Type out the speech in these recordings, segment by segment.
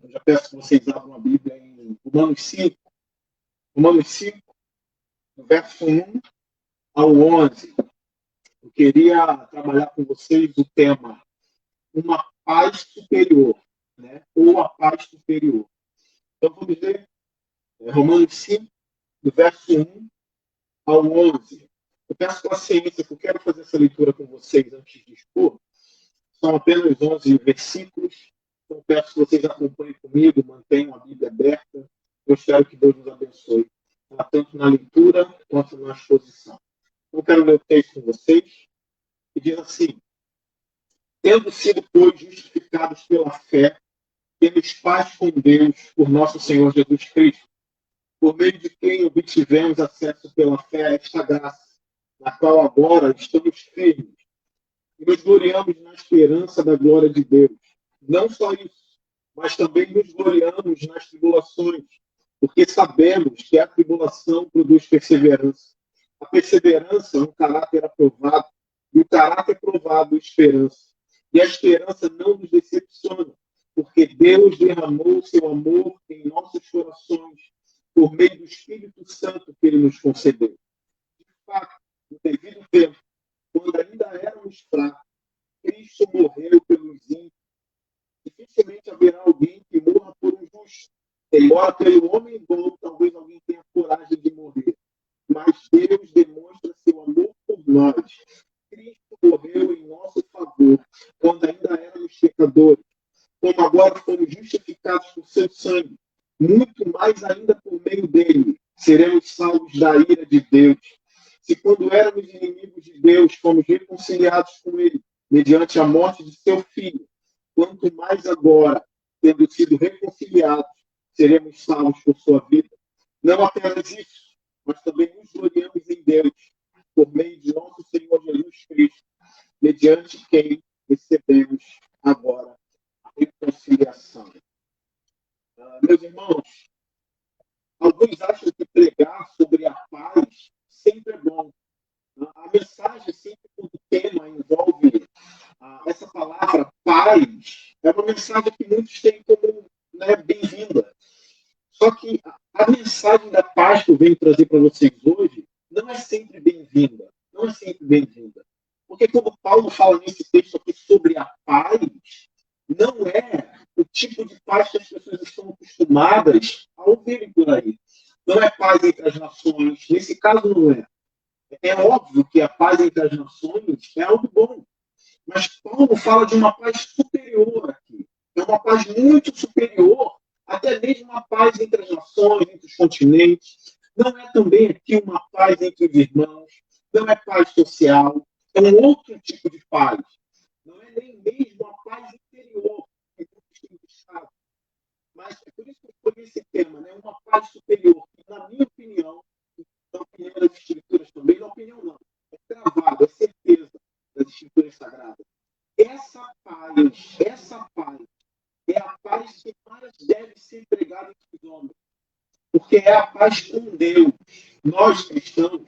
Eu já peço que vocês abram a Bíblia em Romanos 5, do verso 1 ao 11. Eu queria trabalhar com vocês o tema uma paz superior, né? Ou a paz superior. Então, vamos ler Romanos 5, do verso 1 ao 11. Eu peço paciência, que eu quero fazer essa leitura com vocês antes de expor. São apenas 11 versículos. Então, peço que vocês acompanhem comigo, mantenham a Bíblia aberta. Eu espero que Deus nos abençoe, tanto na leitura quanto na exposição. Eu quero ler o texto com vocês, que diz assim: tendo sido, pois, justificados pela fé, temos paz com Deus por nosso Senhor Jesus Cristo, por meio de quem obtivemos acesso pela fé a esta graça, na qual agora estamos firmes e nos gloriamos na esperança da glória de Deus. Não só isso, mas também nos gloriamos nas tribulações, porque sabemos que a tribulação produz perseverança. A perseverança é um caráter aprovado, e o caráter provado, esperança. E a esperança não nos decepciona, porque Deus derramou o seu amor em nossos corações por meio do Espírito Santo que Ele nos concedeu. De fato, no devido tempo, quando ainda éramos fracos, Cristo morreu pelos ímpios. Dificilmente haverá alguém que morra por um justo. Embora pelo homem bom, talvez alguém tenha coragem de morrer. Mas Deus demonstra seu amor por nós. Cristo morreu em nosso favor, quando ainda éramos pecadores. Como agora fomos justificados por seu sangue, muito mais ainda por meio dele, seremos salvos da ira de Deus. Se quando éramos inimigos de Deus, fomos reconciliados com ele, mediante a morte de seu Filho, quanto mais agora, tendo sido reconciliados, seremos salvos por sua vida. Não apenas isso, mas também nos gloriamos em Deus, por meio de nosso Senhor Jesus Cristo, mediante quem recebemos agora a reconciliação. Meus irmãos, alguns acham que pregar sobre a paz sempre é bom. A mensagem, sempre quando o tema envolve essa palavra paz, é uma mensagem que muitos têm como, né, bem-vinda. Só que a mensagem da paz que eu venho trazer para vocês hoje não é sempre bem-vinda. Não é sempre bem-vinda. Porque quando Paulo fala nesse texto aqui sobre a paz, não é o tipo de paz que as pessoas estão acostumadas a ouvirem por aí. Não é paz entre as nações. Nesse caso, não é. É óbvio que a paz entre as nações é algo bom. Mas Paulo fala de uma paz superior aqui. É uma paz muito superior, até mesmo uma paz entre as nações, entre os continentes. Não é também aqui uma paz entre os irmãos. Não é paz social. É um outro tipo de paz. Não é nem mesmo a paz interior que muitos têm buscado. Mas é por isso que eu escolhi esse tema, né? Uma paz superior. Que, na minha opinião, na opinião das escrituras também, na opinião não, é cravado, é certeza das escrituras sagradas. Essa paz é a paz que mais deve ser pregada entre os homens, porque é a paz com Deus. Nós, cristãos,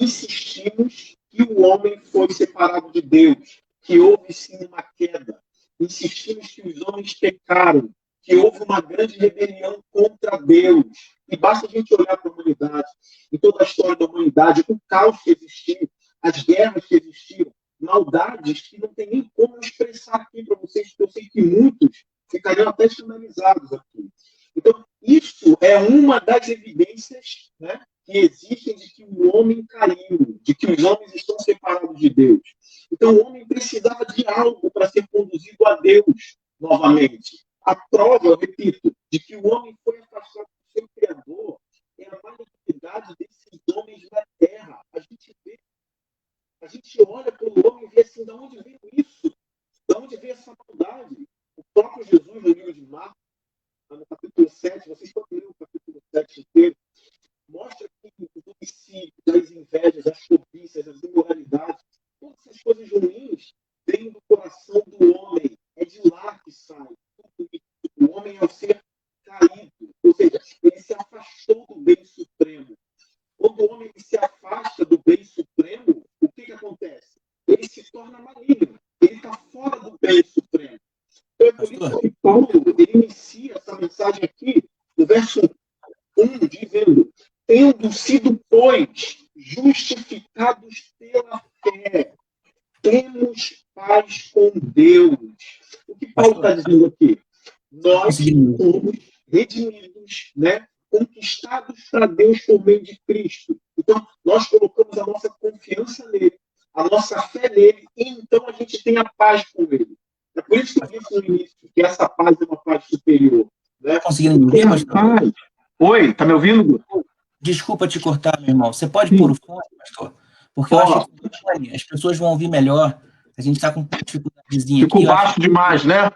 insistimos que o homem foi separado de Deus, que houve sim uma queda. Insistimos que os homens pecaram, que houve uma grande rebelião contra Deus. E basta a gente olhar para a humanidade, em toda a história da humanidade, o caos que existiu, as guerras que existiram, maldades que não tem nem como expressar aqui para vocês, porque eu sei que muitos ficariam até escandalizados aqui. Então, isso é uma das evidências, né, que existem de que o homem caiu, de que os homens estão separados de Deus. Então, o homem precisava de algo para ser conduzido a Deus novamente. A prova, eu repito, de que o homem foi afastado do seu Criador é a malignidade desses homens na terra. A gente olha para o homem e vê assim, de onde veio isso? De onde veio essa maldade? O próprio Jesus, no livro de Marcos, no capítulo 7, vocês podem ler o capítulo 7 inteiro, mostra que os homicídios, as invejas, as cobiças, as imoralidades, todas essas coisas ruins vêm do coração do homem. É de lá que sai. O homem é um ser caído, ou seja, ele se afastou do bem supremo. Quando o homem se afasta do bem supremo, o que acontece? Ele se torna maligno. Ele está fora do bem supremo. Então é por isso que Paulo ele inicia essa mensagem aqui, no verso 1, dizendo: tendo sido, pois, justificados pela fé, temos paz com Deus. O que Paulo está dizendo aqui? Nós somos redimidos, né? Conquistados para Deus por meio de Cristo. Então, nós colocamos a nossa confiança nele, a nossa fé nele, e então a gente tem a paz com ele. É por isso que eu disse no início que essa paz é uma paz superior. Né? Conseguindo me ouvir, pastor? Paz... Oi, tá me ouvindo? Desculpa te cortar, meu irmão. Você pode pôr o fone, pastor? Porque eu acho que o fone, as pessoas vão ouvir melhor. A gente está com dificuldadezinha aqui. Ficou baixo demais, né?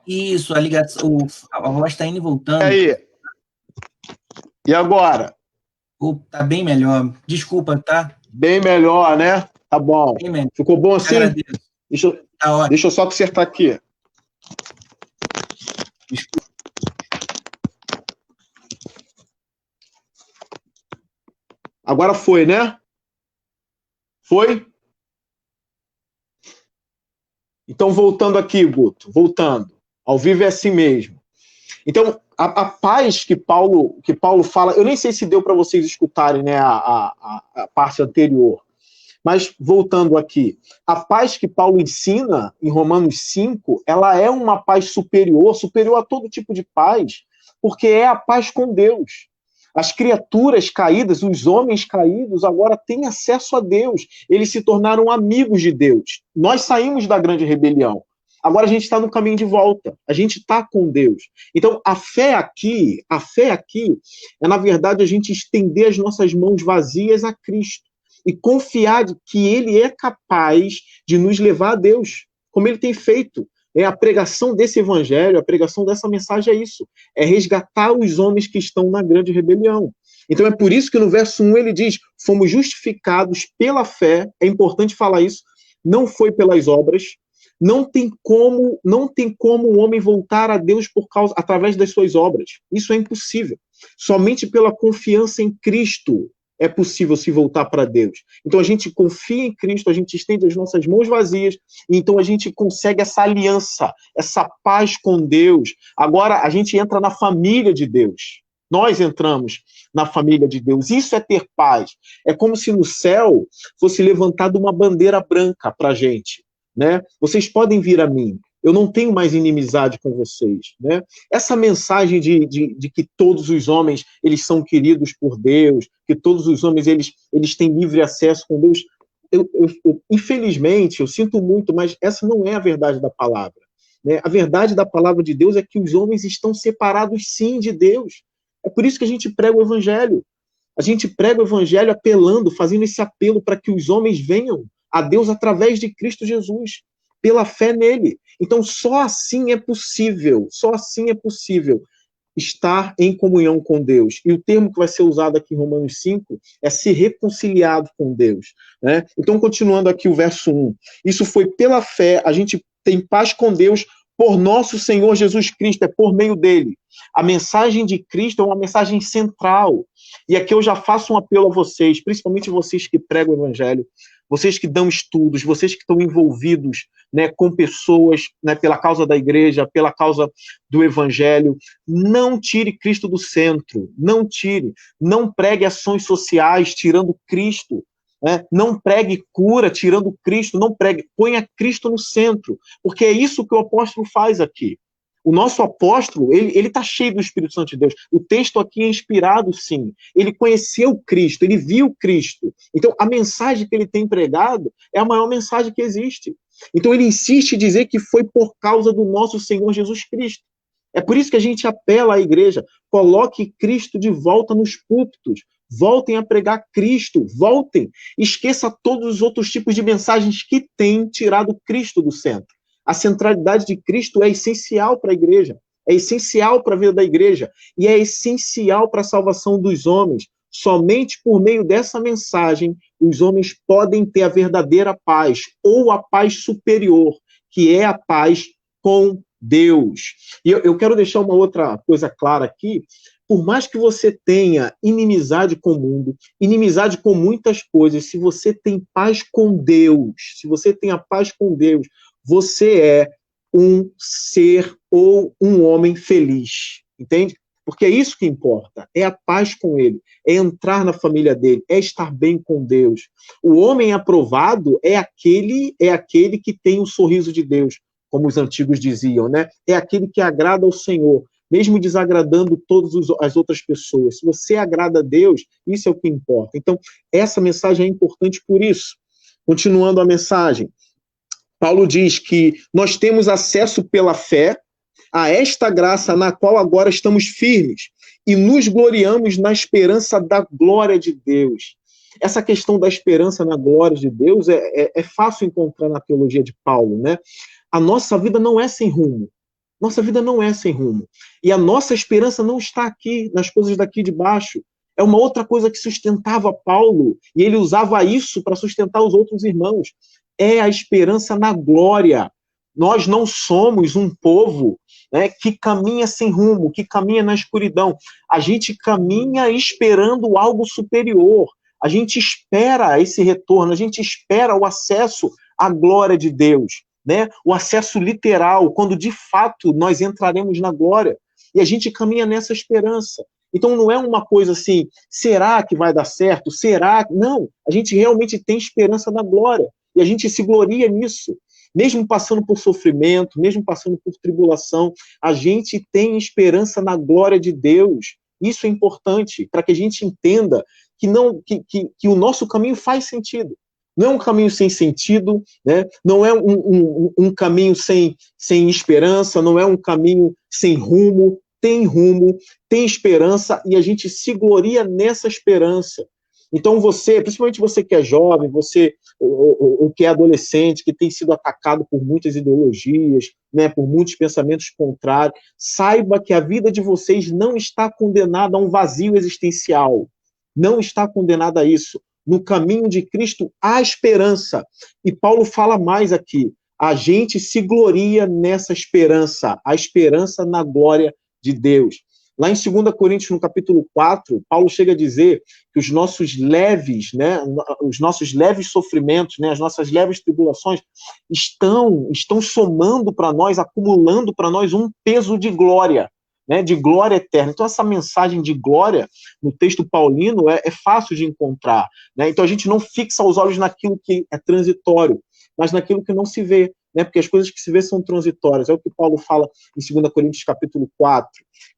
Isso, a ligação, a voz está indo e voltando. E aí? E agora? Tá bem melhor. Desculpa, tá? Bem melhor, né? Tá bom. Ficou bom assim? Deixa eu só consertar aqui. Desculpa. Agora foi, né? Foi? Então, voltando aqui, Guto. Voltando. Ao vivo é assim mesmo. Então, a paz que Paulo fala, eu nem sei se deu para vocês escutarem, né, a parte anterior, mas voltando aqui, a paz que Paulo ensina em Romanos 5, ela é uma paz superior a todo tipo de paz, porque é a paz com Deus. As criaturas caídas, os homens caídos, agora têm acesso a Deus. Eles se tornaram amigos de Deus. Nós saímos da grande rebelião. Agora a gente está no caminho de volta. A gente está com Deus. Então, a fé aqui é, na verdade, a gente estender as nossas mãos vazias a Cristo e confiar de que Ele é capaz de nos levar a Deus, como Ele tem feito. A pregação desse evangelho, a pregação dessa mensagem é isso. É resgatar os homens que estão na grande rebelião. Então, é por isso que no verso 1 ele diz: fomos justificados pela fé. É importante falar isso. Não foi pelas obras. Não tem como o homem voltar a Deus através das suas obras. Isso é impossível. Somente pela confiança em Cristo é possível se voltar para Deus. Então a gente confia em Cristo, a gente estende as nossas mãos vazias, e então a gente consegue essa aliança, essa paz com Deus. Agora a gente entra na família de Deus. Nós entramos na família de Deus. Isso é ter paz. É como se no céu fosse levantada uma bandeira branca para a gente. Né? Vocês podem vir a mim. Eu não tenho mais inimizade com vocês. Né? Essa mensagem de que todos os homens eles são queridos por Deus, que todos os homens eles têm livre acesso com Deus, infelizmente, eu sinto muito, mas essa não é a verdade da palavra. Né? A verdade da palavra de Deus é que os homens estão separados, sim, de Deus. É por isso que a gente prega o evangelho. A gente prega o evangelho apelando, fazendo esse apelo para que os homens venham a Deus através de Cristo Jesus, pela fé nele. Então, só assim é possível estar em comunhão com Deus. E o termo que vai ser usado aqui em Romanos 5 é ser reconciliado com Deus. Né? Então, continuando aqui o verso 1. Isso foi pela fé, a gente tem paz com Deus por nosso Senhor Jesus Cristo, é por meio dele. A mensagem de Cristo é uma mensagem central. E aqui eu já faço um apelo a vocês, principalmente vocês que pregam o evangelho, vocês que dão estudos, vocês que estão envolvidos, né, com pessoas, né, pela causa da igreja, pela causa do evangelho, não tire Cristo do centro, não tire, não pregue ações sociais tirando Cristo, né, não pregue cura tirando Cristo, não pregue, ponha Cristo no centro, porque é isso que o apóstolo faz aqui. O nosso apóstolo, ele está cheio do Espírito Santo de Deus. O texto aqui é inspirado, sim. Ele conheceu Cristo, ele viu Cristo. Então, a mensagem que ele tem pregado é a maior mensagem que existe. Então, ele insiste em dizer que foi por causa do nosso Senhor Jesus Cristo. É por isso que a gente apela à igreja, coloque Cristo de volta nos púlpitos, voltem a pregar Cristo, voltem, esqueça todos os outros tipos de mensagens que têm tirado Cristo do centro. A centralidade de Cristo é essencial para a igreja, é essencial para a vida da igreja e é essencial para a salvação dos homens. Somente por meio dessa mensagem os homens podem ter a verdadeira paz ou a paz superior, que é a paz com Deus. E eu quero deixar uma outra coisa clara aqui. Por mais que você tenha inimizade com o mundo, inimizade com muitas coisas, se você tem paz com Deus, se você tem a paz com Deus, você é um ser ou um homem feliz, entende? Porque é isso que importa, é a paz com ele, é entrar na família dele, é estar bem com Deus. O homem aprovado é aquele que tem o sorriso de Deus, como os antigos diziam, né? É aquele que agrada ao Senhor, mesmo desagradando todas as outras pessoas. Se você agrada a Deus, isso é o que importa. Então, essa mensagem é importante por isso. Continuando a mensagem, Paulo diz que nós temos acesso pela fé a esta graça na qual agora estamos firmes e nos gloriamos na esperança da glória de Deus. Essa questão da esperança na glória de Deus é fácil encontrar na teologia de Paulo, né? A nossa vida não é sem rumo. Nossa vida não é sem rumo. E a nossa esperança não está aqui, nas coisas daqui de baixo. É uma outra coisa que sustentava Paulo, e ele usava isso para sustentar os outros irmãos. É a esperança na glória. Nós não somos um povo, né, que caminha sem rumo, que caminha na escuridão. A gente caminha esperando algo superior. A gente espera esse retorno, a gente espera o acesso à glória de Deus, né? O acesso literal, quando de fato nós entraremos na glória. E a gente caminha nessa esperança. Então não é uma coisa assim, será que vai dar certo? Será? Não, a gente realmente tem esperança na glória. E a gente se gloria nisso. Mesmo passando por sofrimento, mesmo passando por tribulação, a gente tem esperança na glória de Deus. Isso é importante para que a gente entenda que o nosso caminho faz sentido. Não é um caminho sem sentido, né? Não é um caminho sem esperança, não é um caminho sem rumo. Tem esperança e a gente se gloria nessa esperança. Então você, principalmente você que é jovem, você o que é adolescente, que tem sido atacado por muitas ideologias, né, por muitos pensamentos contrários, saiba que a vida de vocês não está condenada a um vazio existencial. Não está condenada a isso. No caminho de Cristo há esperança. E Paulo fala mais aqui. A gente se gloria nessa esperança, a esperança na glória de Deus. Lá em 2 Coríntios, no capítulo 4, Paulo chega a dizer que os nossos leves, né, os nossos leves sofrimentos, né, as nossas leves tribulações estão somando para nós, acumulando para nós um peso de glória, né, de glória eterna. Então essa mensagem de glória no texto paulino é fácil de encontrar, né? Então a gente não fixa os olhos naquilo que é transitório, mas naquilo que não se vê, né? Porque as coisas que se vê são transitórias. É o que Paulo fala em 2 Coríntios capítulo 4.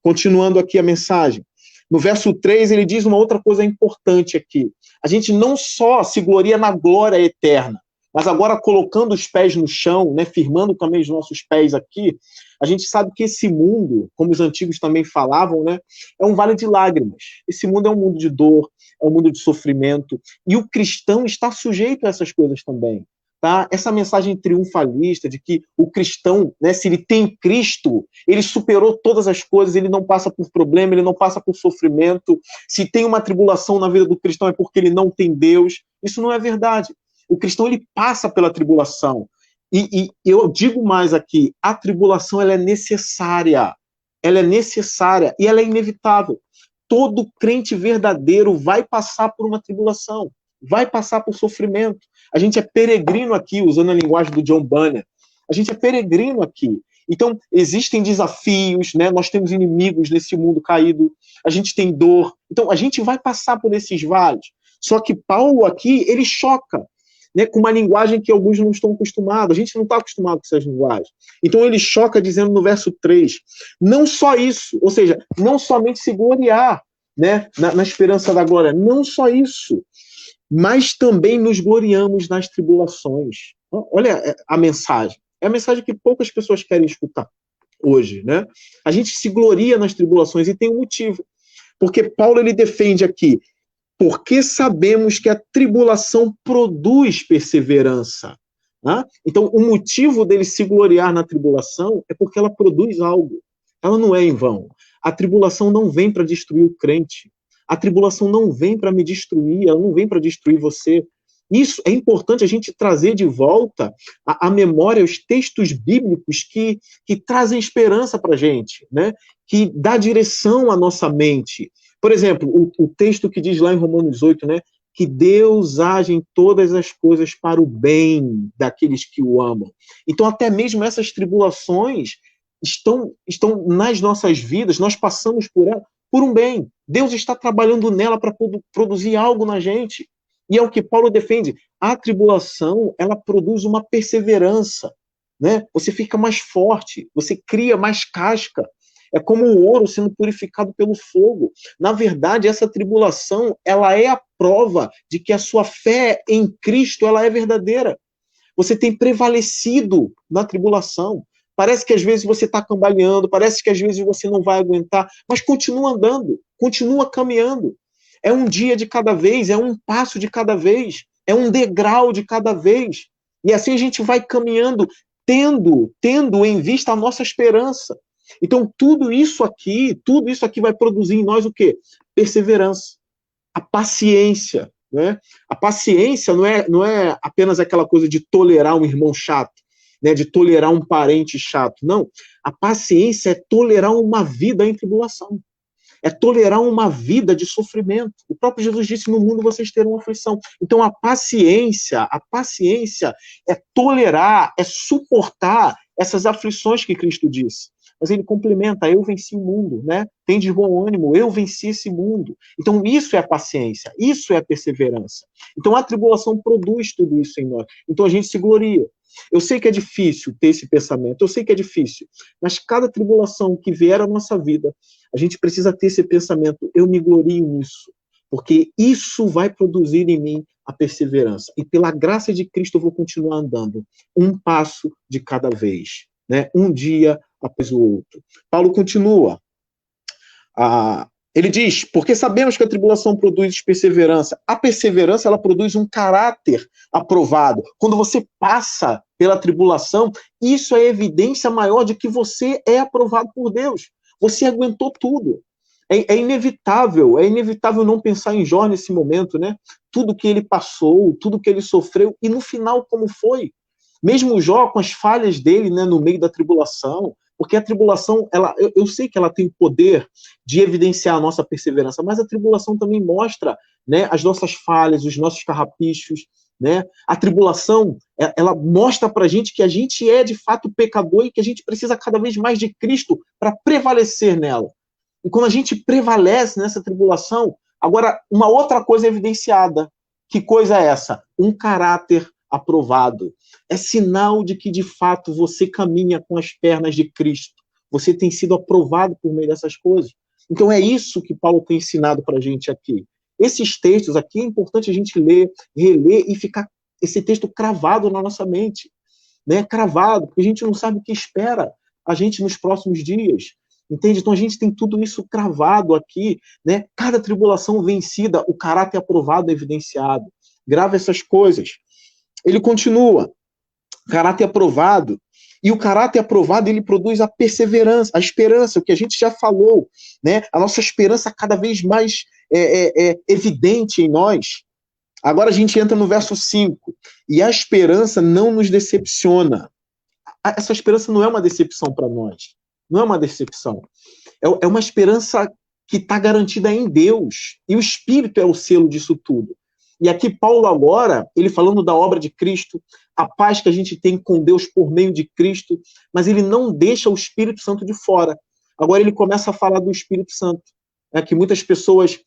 Continuando aqui a mensagem. No verso 3, ele diz uma outra coisa importante aqui. A gente não só se gloria na glória eterna, mas agora colocando os pés no chão, né, firmando também os nossos pés aqui, a gente sabe que esse mundo, como os antigos também falavam, né, é um vale de lágrimas. Esse mundo é um mundo de dor, é um mundo de sofrimento, e o cristão está sujeito a essas coisas também. Tá? Essa mensagem triunfalista de que o cristão, né, se ele tem Cristo, ele superou todas as coisas, ele não passa por problema, ele não passa por sofrimento. Se tem uma tribulação na vida do cristão é porque ele não tem Deus. Isso não é verdade. O cristão, ele passa pela tribulação. E eu digo mais aqui, a tribulação ela é necessária. Ela é necessária e ela é inevitável. Todo crente verdadeiro vai passar por uma tribulação, vai passar por sofrimento. A gente é peregrino aqui, usando a linguagem do John Bunyan. A gente é peregrino aqui. Então, existem desafios, né? Nós temos inimigos nesse mundo caído, a gente tem dor. Então, a gente vai passar por esses vales. Só que Paulo aqui, ele choca, né? Com uma linguagem que alguns não estão acostumados. A gente não está acostumado com essas linguagens. Então, ele choca dizendo no verso 3, não só isso, ou seja, não somente se gloriar, né? na esperança da glória, não só isso, mas também nos gloriamos nas tribulações. Olha a mensagem. É a mensagem que poucas pessoas querem escutar hoje, né? A gente se gloria nas tribulações e tem um motivo. Porque Paulo ele defende aqui, porque sabemos que a tribulação produz perseverança. Né? Então, o motivo dele se gloriar na tribulação é porque ela produz algo. Ela não é em vão. A tribulação não vem para destruir o crente. A tribulação não vem para me destruir, ela não vem para destruir você. Isso é importante a gente trazer de volta à memória os textos bíblicos que trazem esperança para a gente, né? Que dá direção à nossa mente. Por exemplo, o texto que diz lá em Romanos 8, né? que Deus age em todas as coisas para o bem daqueles que o amam. Então, até mesmo essas tribulações estão nas nossas vidas, nós passamos por ela por um bem. Deus está trabalhando nela para produzir algo na gente. E é o que Paulo defende. A tribulação, ela produz uma perseverança, né? Você fica mais forte, você cria mais casca. É como o ouro sendo purificado pelo fogo. Na verdade, essa tribulação, ela é a prova de que a sua fé em Cristo, ela é verdadeira. Você tem prevalecido na tribulação. Parece que às vezes você está cambaleando, parece que às vezes você não vai aguentar, mas continua andando, continua caminhando. É um dia de cada vez, é um passo de cada vez, é um degrau de cada vez. E assim a gente vai caminhando, tendo em vista a nossa esperança. Então, tudo isso aqui vai produzir em nós o quê? Perseverança, a paciência, né? A paciência não é apenas aquela coisa de tolerar um irmão chato, né? De tolerar um parente chato. Não. A paciência é tolerar uma vida em tribulação. É tolerar uma vida de sofrimento. O próprio Jesus disse, no mundo vocês terão aflição. Então, a paciência é tolerar, é suportar essas aflições que Cristo disse. Mas ele complementa, eu venci o mundo, né? Tem de bom ânimo, eu venci esse mundo. Então, isso é a paciência, isso é a perseverança. Então, a tribulação produz tudo isso em nós. Então, a gente se gloria. Eu sei que é difícil ter esse pensamento, eu sei que é difícil, mas cada tribulação que vier à nossa vida, a gente precisa ter esse pensamento, eu me glorio nisso, porque isso vai produzir em mim a perseverança. E pela graça de Cristo eu vou continuar andando, um passo de cada vez, né? Um dia após o outro. Paulo continua. Ele diz, porque sabemos que a tribulação produz perseverança. A perseverança, ela produz um caráter aprovado. Quando você passa pela tribulação, isso é evidência maior de que você é aprovado por Deus. Você aguentou tudo. É inevitável não pensar em Jó nesse momento, né? Tudo que ele passou, tudo que ele sofreu, e no final como foi? Mesmo Jó, com as falhas dele, né, no meio da tribulação, porque a tribulação, eu sei que ela tem o poder de evidenciar a nossa perseverança, mas a tribulação também mostra, né, as nossas falhas, os nossos carrapichos, né? A tribulação, ela mostra pra gente que a gente é de fato pecador e que a gente precisa cada vez mais de Cristo para prevalecer nela. E quando a gente prevalece nessa tribulação, agora uma outra coisa é evidenciada. Que coisa é essa? Um caráter aprovado. É sinal de que, de fato, você caminha com as pernas de Cristo. Você tem sido aprovado por meio dessas coisas. Então, é isso que Paulo tem ensinado para a gente aqui. Esses textos aqui é importante a gente ler, reler e ficar esse texto cravado na nossa mente. Né? Cravado, porque a gente não sabe o que espera a gente nos próximos dias. Entende? Então, a gente tem tudo isso cravado aqui. Né? Cada tribulação vencida, o caráter aprovado é evidenciado. Grava essas coisas. Ele continua, caráter aprovado, e o caráter aprovado, ele produz a perseverança, a esperança, o que a gente já falou, né? A nossa esperança cada vez mais evidente em nós. Agora a gente entra no verso 5, e a esperança não nos decepciona. Essa esperança não é uma decepção para nós, não é uma decepção, é uma esperança que está garantida em Deus, e o Espírito é o selo disso tudo. E aqui Paulo agora, ele falando da obra de Cristo, a paz que a gente tem com Deus por meio de Cristo, mas ele não deixa o Espírito Santo de fora. Agora ele começa a falar do Espírito Santo, que muitas pessoas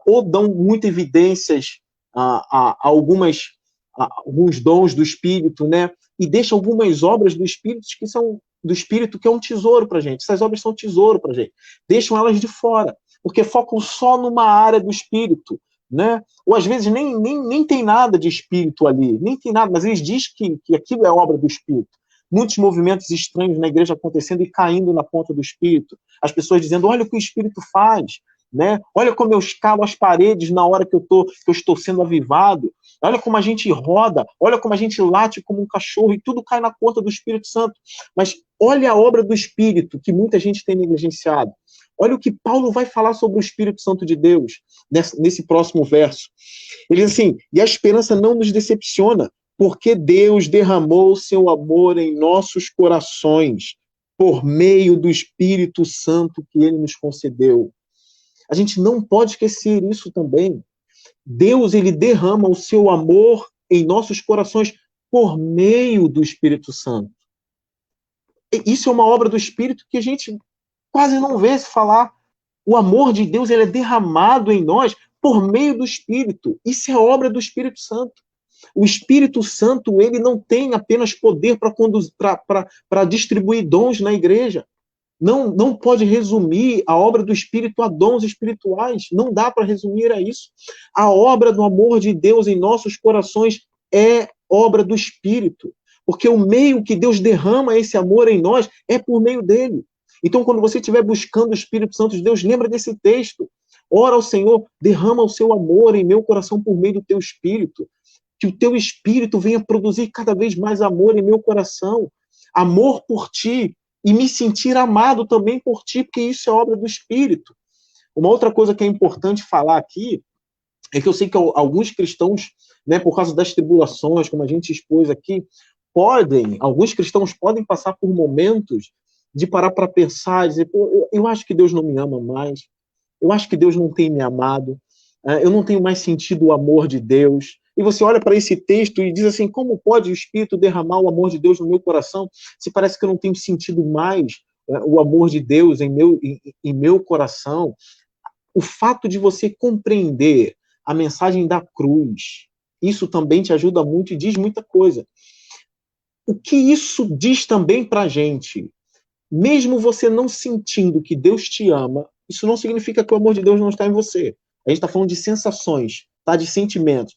ou dão muitas evidências a alguns dons do Espírito, né? E deixam algumas obras do Espírito que é um tesouro para a gente. Essas obras são tesouro para a gente. Deixam elas de fora, porque focam só numa área do Espírito. Né? Ou às vezes nem tem nada de espírito ali, nem tem nada, mas eles dizem que aquilo é obra do Espírito. Muitos movimentos estranhos na igreja acontecendo e caindo na ponta do Espírito. As pessoas dizendo, olha o que o Espírito faz, né? Olha como eu escalo as paredes na hora que eu estou sendo avivado, olha como a gente roda, olha como a gente late como um cachorro e tudo cai na conta do Espírito Santo. Mas olha a obra do Espírito que muita gente tem negligenciado. Olha o que Paulo vai falar sobre o Espírito Santo de Deus nesse próximo verso. Ele diz assim, e a esperança não nos decepciona, porque Deus derramou seu amor em nossos corações por meio do Espírito Santo que ele nos concedeu. A gente não pode esquecer isso também, Deus, ele derrama o seu amor em nossos corações por meio do Espírito Santo. Isso é uma obra do Espírito que a gente quase não vê se falar. O amor de Deus, ele é derramado em nós por meio do Espírito. Isso é obra do Espírito Santo. O Espírito Santo, ele não tem apenas poder para distribuir dons na igreja. Não pode resumir a obra do Espírito a dons espirituais. Não dá para resumir a isso. A obra do amor de Deus em nossos corações é obra do Espírito. Porque o meio que Deus derrama esse amor em nós é por meio dele. Então, quando você estiver buscando o Espírito Santo de Deus, lembra desse texto. Ora ao Senhor, derrama o seu amor em meu coração por meio do teu Espírito. Que o teu Espírito venha produzir cada vez mais amor em meu coração. Amor por ti. E me sentir amado também por ti, porque isso é obra do Espírito. Uma outra coisa que é importante falar aqui é que eu sei que alguns cristãos, né, por causa das tribulações, como a gente expôs aqui, alguns cristãos podem passar por momentos de parar para pensar, dizer, pô, eu acho que Deus não me ama mais, eu acho que Deus não tem me amado, eu não tenho mais sentido o amor de Deus. E você olha para esse texto e diz assim, como pode o Espírito derramar o amor de Deus no meu coração, se parece que eu não tenho sentido mais o amor de Deus em meu coração? O fato de você compreender a mensagem da cruz, isso também te ajuda muito e diz muita coisa. O que isso diz também para a gente? Mesmo você não sentindo que Deus te ama, isso não significa que o amor de Deus não está em você. A gente está falando de sensações, tá? De sentimentos.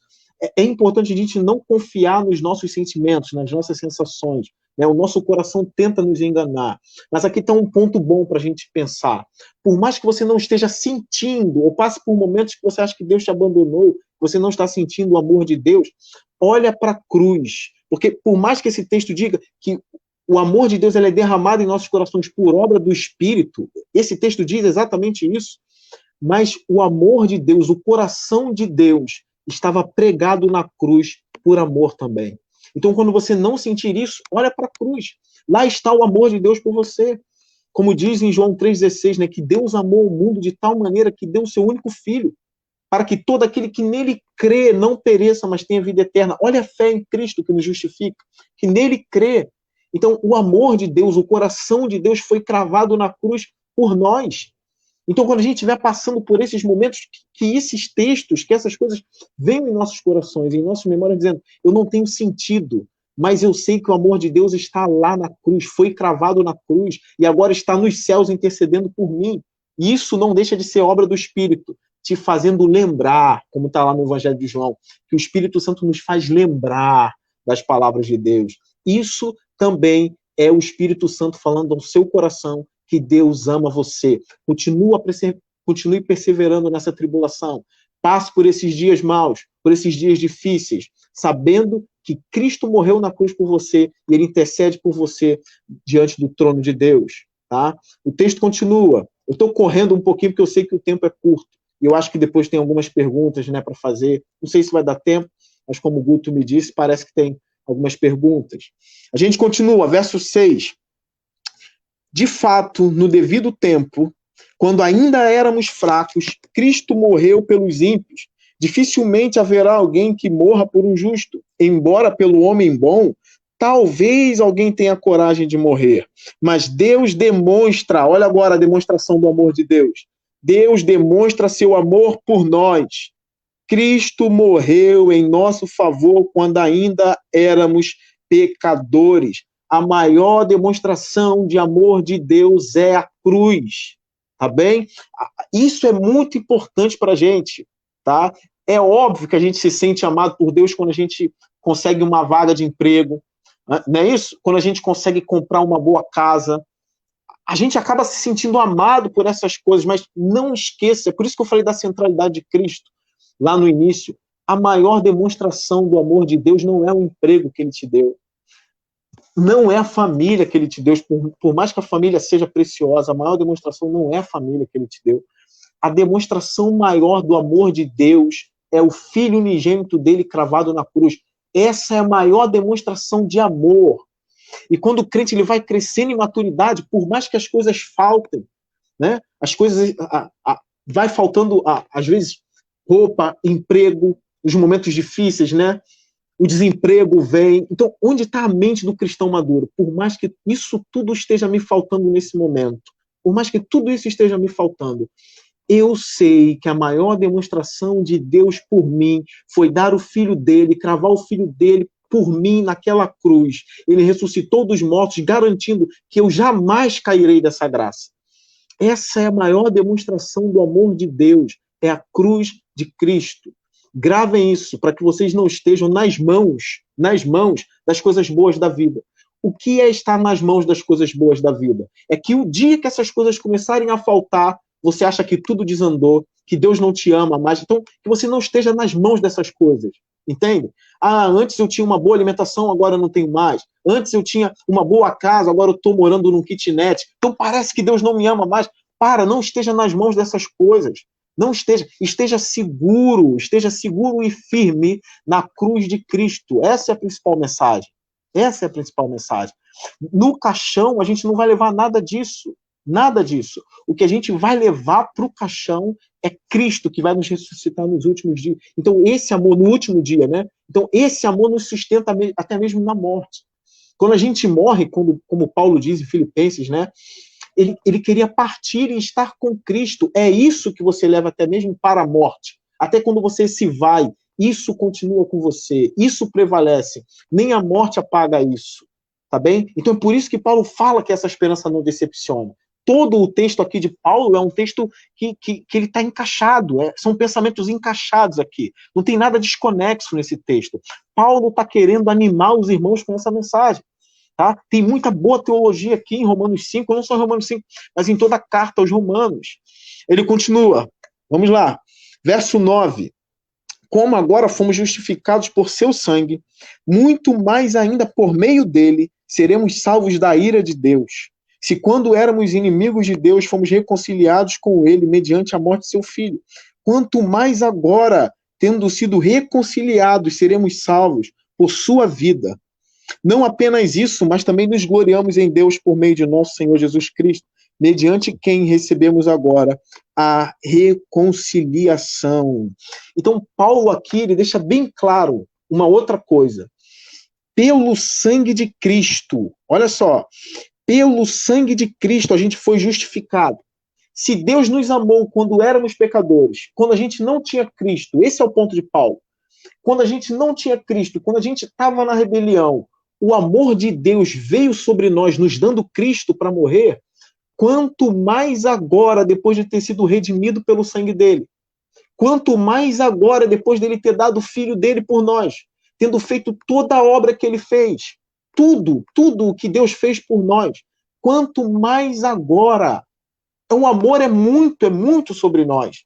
É importante a gente não confiar nos nossos sentimentos, nas nossas sensações. Né? O nosso coração tenta nos enganar. Mas aqui está um ponto bom para a gente pensar. Por mais que você não esteja sentindo, ou passe por momentos que você acha que Deus te abandonou, que você não está sentindo o amor de Deus, olha para a cruz. Porque por mais que esse texto diga que o amor de Deus ele é derramado em nossos corações por obra do Espírito, esse texto diz exatamente isso, mas o amor de Deus, o coração de Deus, estava pregado na cruz por amor também. Então, quando você não sentir isso, olha para a cruz. Lá está o amor de Deus por você. Como diz em João 3,16, né, que Deus amou o mundo de tal maneira que deu o seu único filho, para que todo aquele que nele crê não pereça, mas tenha vida eterna. Olha a fé em Cristo que nos justifica, que nele crê. Então, o amor de Deus, o coração de Deus foi cravado na cruz por nós. Então, quando a gente estiver passando por esses momentos, que esses textos, que essas coisas venham em nossos corações, em nossas memórias, dizendo, eu não tenho sentido, mas eu sei que o amor de Deus está lá na cruz, foi cravado na cruz, e agora está nos céus intercedendo por mim. E isso não deixa de ser obra do Espírito, te fazendo lembrar, como está lá no Evangelho de João, que o Espírito Santo nos faz lembrar das palavras de Deus. Isso também é o Espírito Santo falando ao seu coração que Deus ama você. Continue perseverando nessa tribulação. Passe por esses dias maus, por esses dias difíceis, sabendo que Cristo morreu na cruz por você e ele intercede por você diante do trono de Deus. Tá? O texto continua. Eu estou correndo um pouquinho porque eu sei que o tempo é curto. E eu acho que depois tem algumas perguntas, né, para fazer. Não sei se vai dar tempo, mas como o Guto me disse, parece que tem algumas perguntas. A gente continua, verso 6. De fato, no devido tempo, quando ainda éramos fracos, Cristo morreu pelos ímpios. Dificilmente haverá alguém que morra por um justo. Embora pelo homem bom, talvez alguém tenha coragem de morrer. Mas Deus demonstra, olha agora a demonstração do amor de Deus. Deus demonstra seu amor por nós. Cristo morreu em nosso favor quando ainda éramos pecadores. A maior demonstração de amor de Deus é a cruz, tá bem? Isso é muito importante para a gente, tá? É óbvio que a gente se sente amado por Deus quando a gente consegue uma vaga de emprego, não é isso? Quando a gente consegue comprar uma boa casa, a gente acaba se sentindo amado por essas coisas, mas não esqueça, é por isso que eu falei da centralidade de Cristo lá no início, a maior demonstração do amor de Deus não é o emprego que ele te deu, não é a família que ele te deu, por mais que a família seja preciosa, a maior demonstração não é a família que ele te deu. A demonstração maior do amor de Deus é o Filho unigênito dele cravado na cruz. Essa é a maior demonstração de amor. E quando o crente ele vai crescendo em maturidade, por mais que as coisas faltem, né? As coisas vai faltando, às vezes, roupa, emprego, nos momentos difíceis, né? O desemprego vem. Então, onde está a mente do cristão maduro? Por mais que isso tudo esteja me faltando nesse momento, por mais que tudo isso esteja me faltando, eu sei que a maior demonstração de Deus por mim foi dar o filho dele, cravar o filho dele por mim naquela cruz. Ele ressuscitou dos mortos, garantindo que eu jamais cairei dessa graça. Essa é a maior demonstração do amor de Deus, é a cruz de Cristo. Gravem isso, para que vocês não estejam nas mãos das coisas boas da vida. O que é estar nas mãos das coisas boas da vida? É que o dia que essas coisas começarem a faltar, você acha que tudo desandou, que Deus não te ama mais, então que você não esteja nas mãos dessas coisas, entende? Ah, antes eu tinha uma boa alimentação, agora eu não tenho mais. Antes eu tinha uma boa casa, agora eu estou morando num kitnet. Então parece que Deus não me ama mais. Não esteja nas mãos dessas coisas. Não esteja seguro e firme na cruz de Cristo. Essa é a principal mensagem. Essa é a principal mensagem. No caixão, a gente não vai levar nada disso. Nada disso. O que a gente vai levar para o caixão é Cristo, que vai nos ressuscitar nos últimos dias. Então, esse amor, no último dia, né? Então, esse amor nos sustenta até mesmo na morte. Quando a gente morre, como Paulo diz em Filipenses, né? Ele queria partir e estar com Cristo. É isso que você leva até mesmo para a morte. Até quando você se vai, isso continua com você. Isso prevalece. Nem a morte apaga isso. Tá bem? Então, é por isso que Paulo fala que essa esperança não decepciona. Todo o texto aqui de Paulo é um texto que ele está encaixado, são pensamentos encaixados aqui. Não tem nada desconexo nesse texto. Paulo está querendo animar os irmãos com essa mensagem. Tá? Tem muita boa teologia aqui em Romanos 5, não só em Romanos 5, mas em toda a carta aos Romanos. Ele continua, vamos lá, verso 9. Como agora fomos justificados por seu sangue, muito mais ainda por meio dele seremos salvos da ira de Deus. Se quando éramos inimigos de Deus, fomos reconciliados com ele mediante a morte de seu filho. Quanto mais agora, tendo sido reconciliados, seremos salvos por sua vida. Não apenas isso, mas também nos gloriamos em Deus por meio de nosso Senhor Jesus Cristo, mediante quem recebemos agora a reconciliação. Então, Paulo aqui, ele deixa bem claro uma outra coisa. Pelo sangue de Cristo, olha só, pelo sangue de Cristo a gente foi justificado. Se Deus nos amou quando éramos pecadores, quando a gente não tinha Cristo, esse é o ponto de Paulo. Quando a gente não tinha Cristo, quando a gente estava na rebelião, o amor de Deus veio sobre nós, nos dando Cristo para morrer, quanto mais agora, depois de ter sido redimido pelo sangue dele, quanto mais agora, depois dele ter dado o filho dele por nós, tendo feito toda a obra que ele fez, tudo o que Deus fez por nós, quanto mais agora, o amor é muito sobre nós.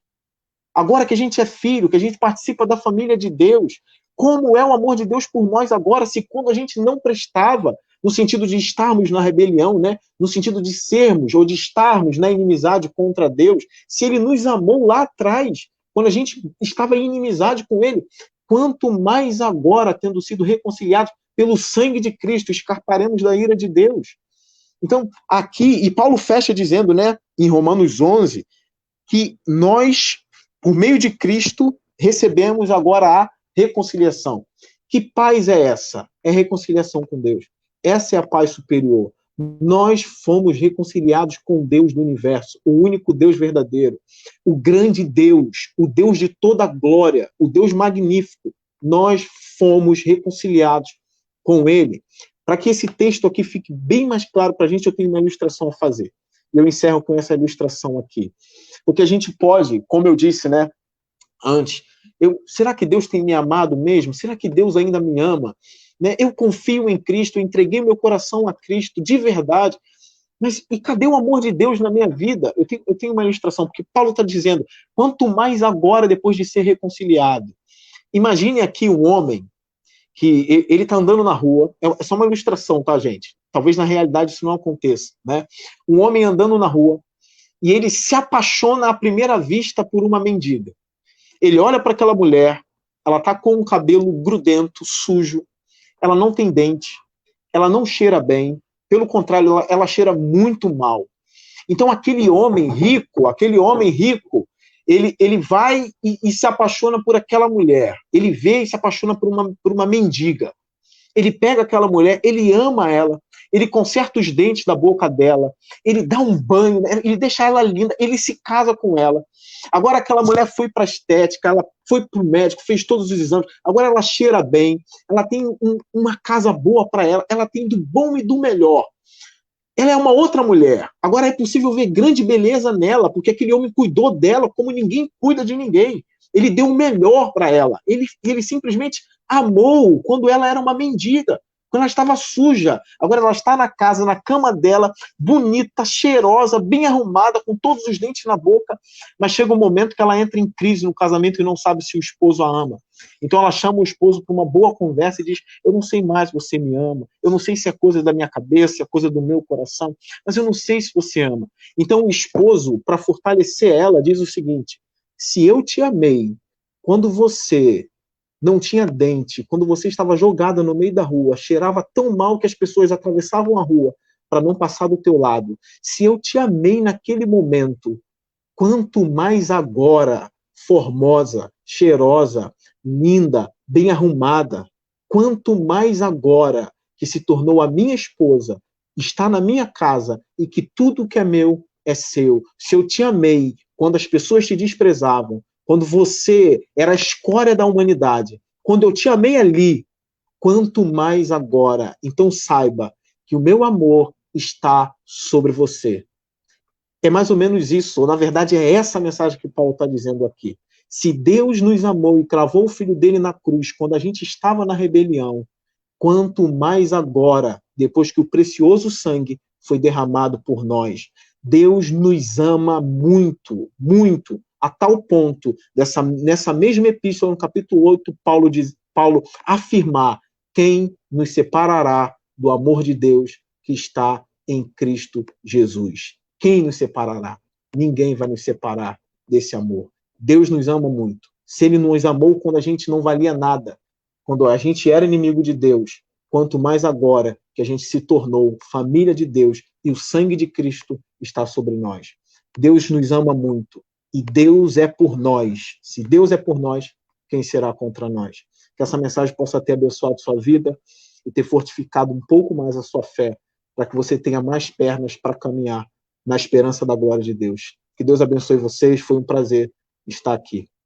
Agora que a gente é filho, que a gente participa da família de Deus, como é o amor de Deus por nós agora, se quando a gente não prestava, no sentido de estarmos na rebelião, né? No sentido de sermos ou de estarmos na inimizade contra Deus, se ele nos amou lá atrás, quando a gente estava em inimizade com ele, quanto mais agora, tendo sido reconciliados pelo sangue de Cristo, escaparemos da ira de Deus. Então, aqui, e Paulo fecha dizendo, né, em Romanos 11, que nós, por meio de Cristo, recebemos agora a reconciliação. Que paz é essa? É reconciliação com Deus. Essa é a paz superior. Nós fomos reconciliados com o Deus do universo, o único Deus verdadeiro, o grande Deus, o Deus de toda a glória, o Deus magnífico. Nós fomos reconciliados com ele. Para que esse texto aqui fique bem mais claro para a gente, eu tenho uma ilustração a fazer. E eu encerro com essa ilustração aqui. Porque a gente pode, como eu disse, né, antes, será que Deus tem me amado mesmo? Será que Deus ainda me ama? Né? Eu confio em Cristo, eu entreguei meu coração a Cristo de verdade, mas e cadê o amor de Deus na minha vida? Eu tenho uma ilustração, porque Paulo está dizendo, quanto mais agora, depois de ser reconciliado. Imagine aqui um homem que ele está andando na rua, é só uma ilustração, tá, gente? Talvez na realidade isso não aconteça, né? Um homem andando na rua e ele se apaixona à primeira vista por uma mendiga. Ele olha para aquela mulher, ela está com um cabelo grudento, sujo, ela não tem dente, ela não cheira bem, pelo contrário, ela cheira muito mal. Então aquele homem rico, Ele vai e se apaixona por aquela mulher. Ele vê e se apaixona por uma mendiga. Ele pega aquela mulher, ele ama ela, ele conserta os dentes da boca dela, ele dá um banho, ele deixa ela linda, ele se casa com ela. Agora aquela mulher foi para a estética, ela foi para o médico, fez todos os exames, agora ela cheira bem, ela tem uma casa boa para ela, ela tem do bom e do melhor. Ela é uma outra mulher. Agora é possível ver grande beleza nela, porque aquele homem cuidou dela como ninguém cuida de ninguém. Ele deu o melhor para ela. Ele simplesmente amou quando ela era uma mendiga, quando ela estava suja. Agora ela está na casa, na cama dela, bonita, cheirosa, bem arrumada, com todos os dentes na boca, mas chega um momento que ela entra em crise no casamento e não sabe se o esposo a ama. Então ela chama o esposo para uma boa conversa e diz: eu não sei mais se você me ama, eu não sei se é coisa da minha cabeça, se é coisa do meu coração, mas eu não sei se você ama. Então o esposo, para fortalecer ela, diz o seguinte: se eu te amei quando você não tinha dente, quando você estava jogada no meio da rua, cheirava tão mal que as pessoas atravessavam a rua para não passar do teu lado, se eu te amei naquele momento, quanto mais agora, formosa, cheirosa, linda, bem arrumada, quanto mais agora que se tornou a minha esposa, está na minha casa e que tudo que é meu é seu. Se eu te amei quando as pessoas te desprezavam, quando você era a escória da humanidade, quando eu te amei ali, quanto mais agora. Então saiba que o meu amor está sobre você. É mais ou menos isso, ou na verdade é essa a mensagem que Paulo está dizendo aqui. Se Deus nos amou e cravou o Filho dele na cruz quando a gente estava na rebelião, quanto mais agora, depois que o precioso sangue foi derramado por nós. Deus nos ama muito, muito, a tal ponto, nessa mesma epístola, no capítulo 8, Paulo afirmar: quem nos separará do amor de Deus que está em Cristo Jesus? Quem nos separará? Ninguém vai nos separar desse amor. Deus nos ama muito. Se ele nos amou quando a gente não valia nada, quando a gente era inimigo de Deus, quanto mais agora que a gente se tornou família de Deus e o sangue de Cristo está sobre nós. Deus nos ama muito e Deus é por nós. Se Deus é por nós, quem será contra nós? Que essa mensagem possa ter abençoado sua vida e ter fortificado um pouco mais a sua fé, para que você tenha mais pernas para caminhar na esperança da glória de Deus. Que Deus abençoe vocês, foi um prazer estar aqui.